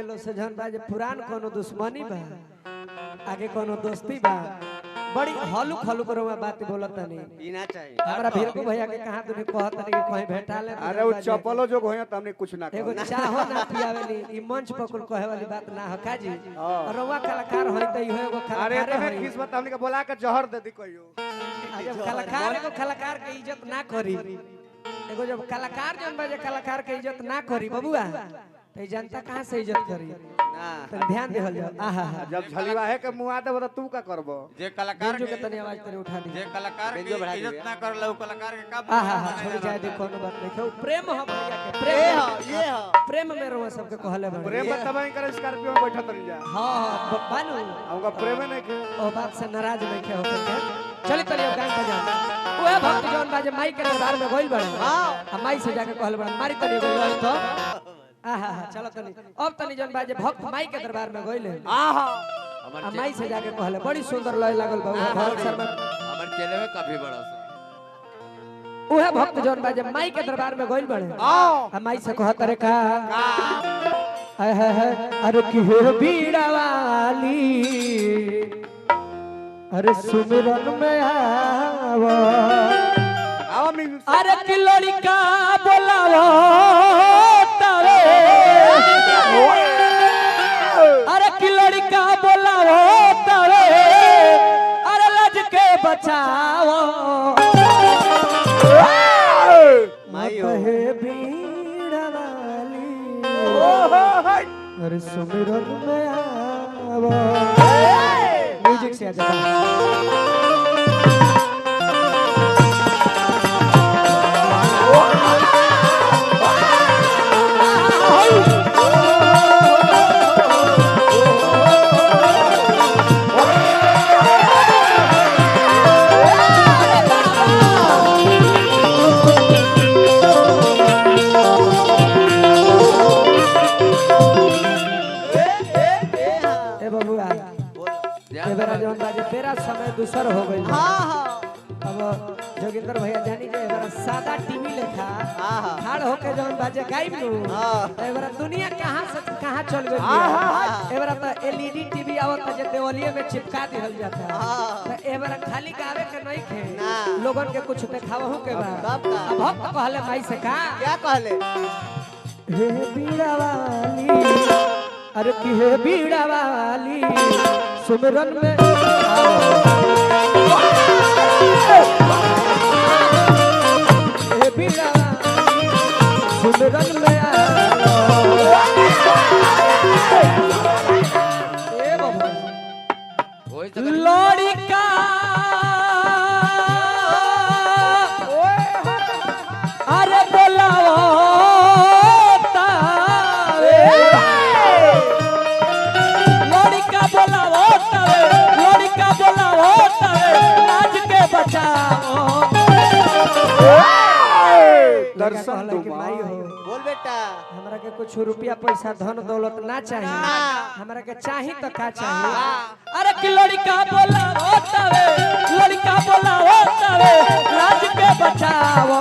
लो से जन बा जे पुरान कोनो दुश्मनी बा आगे कोनो दोस्ती बा बड़ी हलुक हलुक रोवा बात बोलत नहीं पीना चाहिए हमरा भीरको भैया के कहां तूने कहत नहीं कि कहीं भेटा ले अरे वो चपलो जो होया त हमने कुछ ना एगो कहो चाहो ना पियावेली ई मंच पर कुल कहे वाली बात ना हो काजी रोवा कलाकार होई त इहो एगो अरे कलाकार तने होई किस्मत हमने के बोला के जहर दे दी कहियो जब कलाकार एगो कलाकार के इज्जत ना करी एगो जब कलाकार जन बाजे कलाकार के इज्जत ना करी बबुआ तो जनता कहां से इज्जत करी ना तो ध्यान देहल जाओ आहा जब झलिवा है के मुआ देबो त तू का करबो जे कलाकार जो के तनी आवाज तेरे उठा दी जे कलाकार की बेंजो बढ़ा इज्जत दीजिए। ना कर लो कलाकार के का आहा छोड़ जाए दे कोनो बात नहीं खेऊ प्रेम हो भैया के ये प्रेम हो ये हो प्रेम में रोवा सबके कहले बा प्रेम तबाई करे स्कॉर्पियो में बैठा तनी जा हां बानू हमका प्रेम नहीं के ओ बात से नाराज नहीं खे होके के चली तनी गान बजा ओए भक्त जौन बाजे माई के दरबार में गइल बड़े हां माई से जाके कहले बड़े मारी तनी गइल तो आहा चलो तनी अब तनी जौन बाजे भक्त माई के दरबार में गइल आहा माई से जाके कहले बड़ी सुंदर लय लागल बा भरत शर्मा हमर चेले में काफी बड़ा सा ओए भक्त जौन बाजे माई के दरबार में गइल बड़े आओ माई से कहत रे का हाय हाय हाय अरे की हे बीड़ा वाली अरे सुमिरन में आवा आओ मिल अरे की लड़का बोलावो तारे अरे की लड़का बोलावो तारे अरे लज के बचाओ माई हो। हे बीड़ा वाली अरे सुमिरन में आवा म्यूजिक से आ जाता ए बबुआ ए बेरा जौन बाजे तेरा समय दूसर हो गइल हां हां अब जोगिंदर भैया जानी जे एबारा सादा टीवी लेखा आहा। ठाड़ होके जौन बाजे गाइब नु हाँ। एबारा दुनिया कहां से कहां चल गई आहा। एबारा तो एलईडी टीवी आवत जे देवलिए में चिपका दिहल जाता हाँ। तो एबारा खाली गावे के नहीं खे ना। लोगन के कुछ देखावहु के बा बाप का। अब भक्त कहले माई से का क्या कहले हे बीड़ा वाली अरे की हे बीड़ा वाली सुमिरन में हे बीड़ा वाली सुमिरन में ए बाबा होई तो लड़का अरे बोलाओ तारे लड़का बोलाओ तारे लड़का बोलाओ तारे लाज के बचाओ दर्शन कि माई हो बोल बेटा हमरा के कुछ रुपया पैसा धन दौलत ना चाहिए हमरा के चाही तो का चाहिए अरे कि लड़का बोलाओ तारे लड़का बोलाओ तारे लाज के बचाओ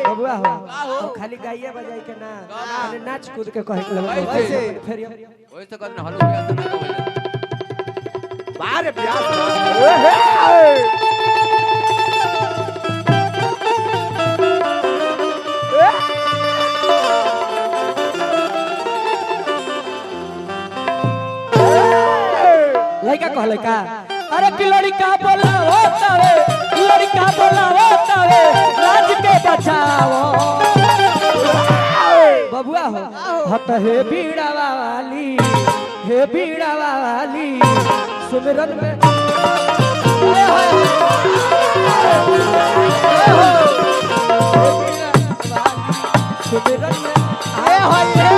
बबुआ हो तो खाली गाइए बजाई के ना खाली नाच कूद के कहे के लगे वैसे। फिर होई तो कद हलो प्यास ना कबे बारे प्यास लड़का कहले का अरे कि लड़का बोलाओ तारे लड़का बोलाओ तारे लाज के बचाओ बबुआ हो हत हे बीड़ा वाली हे बीड़ा वाली सुमिरन में सुमिरन में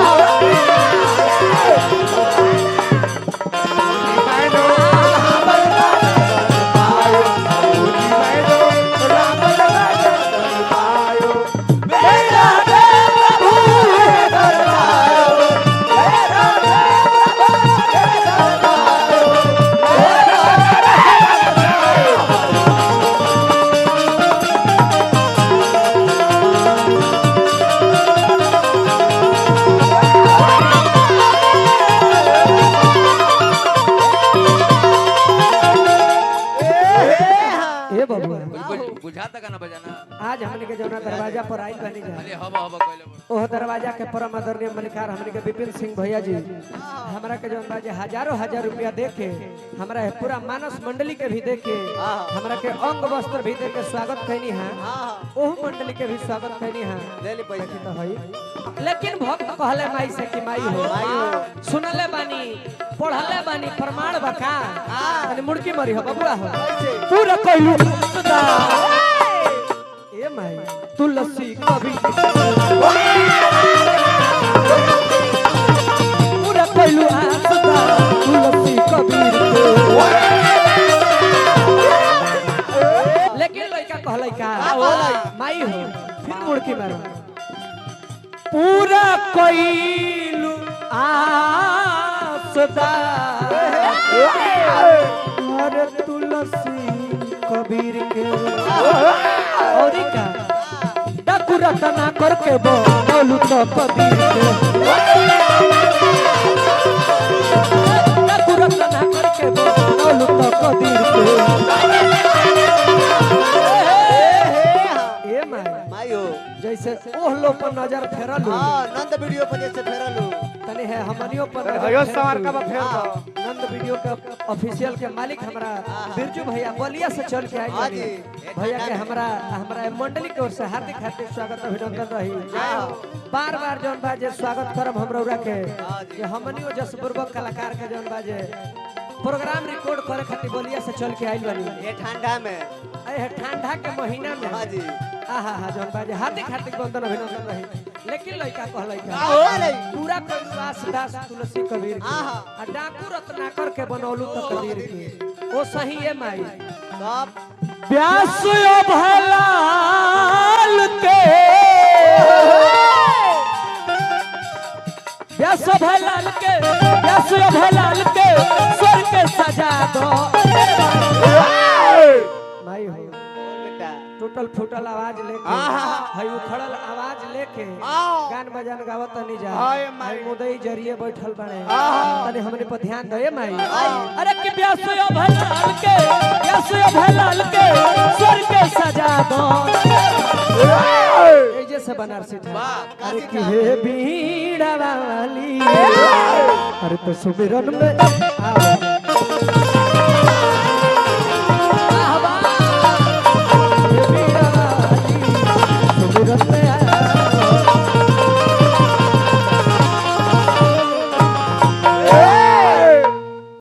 जा खाली हवा हवा कहले बड़ ओह दरवाजा के परम आदरणीय मलिकार हमनी के विपिन सिंह भैया जी हमरा के जौन बाजे हजारों हजार रुपया दे के हमरा है पूरा मानस मंडली के भी दे के हमरा के अंग वस्त्र भी दे के स्वागत कैनी हां ओह मंडली के भी स्वागत कैनी हां ले ली पैसा तो हई लेकिन भक्त कहले माई से कि माई हो सुनले बानी पढ़ले बानी प्रमाण बका अरे मुड़की मरी हो बबुआ हो पूरा कहलू सदा ए माई तुलसी कभी पूरा कहलू सदा तुलसी कबीर लेकिन लड़का कहले का माई हो फिर मुड़की मारो पूरा कहलू सदा अरे तुलसी कबीर के और का डाकू रतना करके बोलू तो कबीर के डाकू रतना करके बोलू तो कबीर के ए माई हो जैसे ओह लो पर नजर फेरलू हां नंद वीडियो पर जैसे फेरलू तने है हमनियो पर हयो सवार का फेर दो नंद वीडियो के ऑफिशियल के मालिक हमरा बिरजू भैया बलिया से चल के आए बानी भैया के हमरा मंडली के ओर से हार्दिक हार्दिक स्वागत अभिनंदन रही बार-बार जौन बाजे स्वागत करब हमरौरा के कि हमनियो जसपुरबक कलाकार के जौन बाजे प्रोग्राम रिकॉर्ड करे खातिर बलिया से चल के आइल बानी ये ठंडा में ए ठंडा के महीना में हां जी आहा हा जौन बाजे हार्दिक हार्दिक वंदन अभिनंदन रही लेकिन लड़का कहलै का बोले पूरा कविवास दास तुलसी कबीर के आहा। आ डाकू रत्नाकर के बनौलू तो कबीर के ओ सही है माई सब व्यास भलाल के व्यास भलाल के स्वर के सजा दो माई हो बेटा टूटल फूटल आवाज लेके हई उखड़ल आवाज लेके गान बजान गावत नहीं जा हाय माई। हई मुदई जरिए बैठल बने आहा। तने हमने पर ध्यान दे माई अरे कि व्यासो भलाल के स्वर के सजा दो ए जैसे बनारसी अरे कि हे बीड़ा वाली अरे तो सुमिरन में